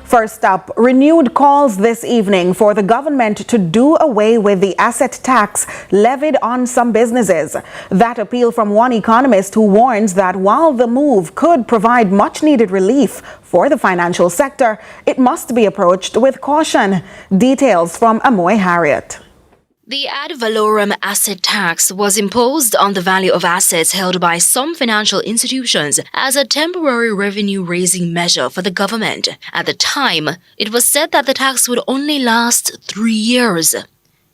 First up, renewed calls this evening for the government to do away with the asset tax levied on some businesses. That appeal from one economist who warns that while the move could provide much-needed relief for the financial sector, it must be approached with caution. Details from Amoy Harriet. The ad valorem asset tax was imposed on the value of assets held by some financial institutions as a temporary revenue-raising measure for the government. At the time, it was said that the tax would only last 3 years.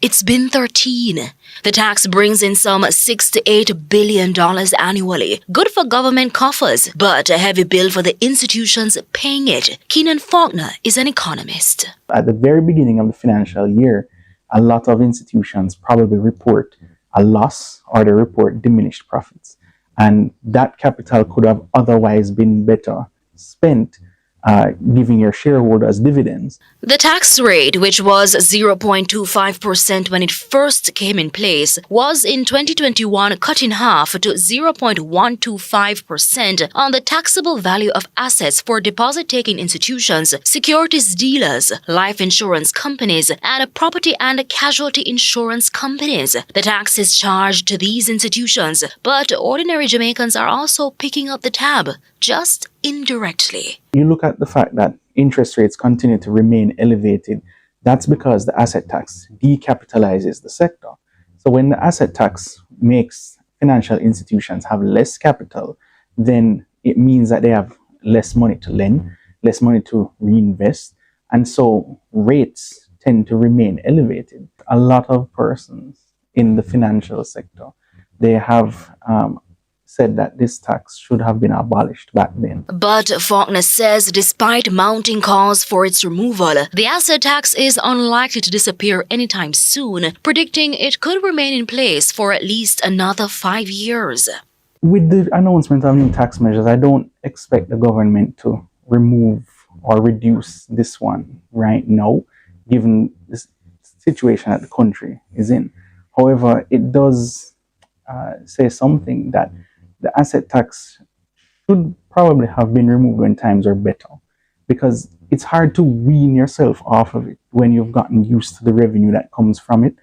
It's been 13. The tax brings in some $6 to $8 billion annually. Good for government coffers, but a heavy bill for the institutions paying it. Keenan Faulkner is an economist. At the very beginning of the financial year, a lot of institutions probably report a loss or they report diminished profits. And that capital could have otherwise been better spent giving your shareholders dividends. The tax rate, which was 0.25% when it first came in place, was in 2021 cut in half to 0.125% on the taxable value of assets for deposit-taking institutions, securities dealers, life insurance companies, and property and casualty insurance companies. The tax is charged to these institutions, but ordinary Jamaicans are also picking up the tab, just indirectly. You look at the fact that interest rates continue to remain elevated. That's because the asset tax decapitalizes the sector. So when the asset tax makes financial institutions have less capital, then it means that they have less money to lend, less money to reinvest. And so rates tend to remain elevated. A lot of persons in the financial sector, they have said that this tax should have been abolished back then. But Faulkner says despite mounting calls for its removal, the asset tax is unlikely to disappear anytime soon, predicting it could remain in place for at least another 5 years. With the announcement of new tax measures, I don't expect the government to remove or reduce this one right now, given the situation that the country is in. However, it does say something that the asset tax should probably have been removed when times are better, because it's hard to wean yourself off of it when you've gotten used to the revenue that comes from it.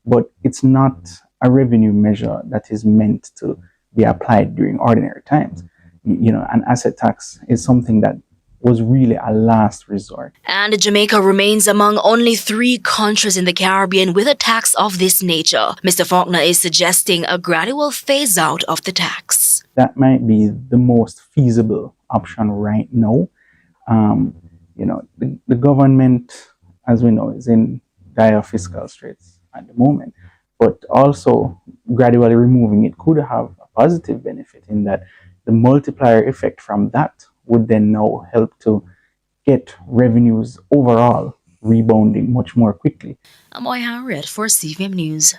But it's not a revenue measure that is meant to be applied during ordinary times. You know, an asset tax is something that was really a last resort. And Jamaica remains among only 3 countries in the Caribbean with a tax of this nature. Mr. Faulkner is suggesting a gradual phase out of the tax. That might be the most feasible option right now. You know, the government, as we know, is in dire fiscal straits at the moment. But also, gradually removing it could have a positive benefit in that the multiplier effect from that would then now help to get revenues overall rebounding much more quickly. Amoy Harriet for CVM News.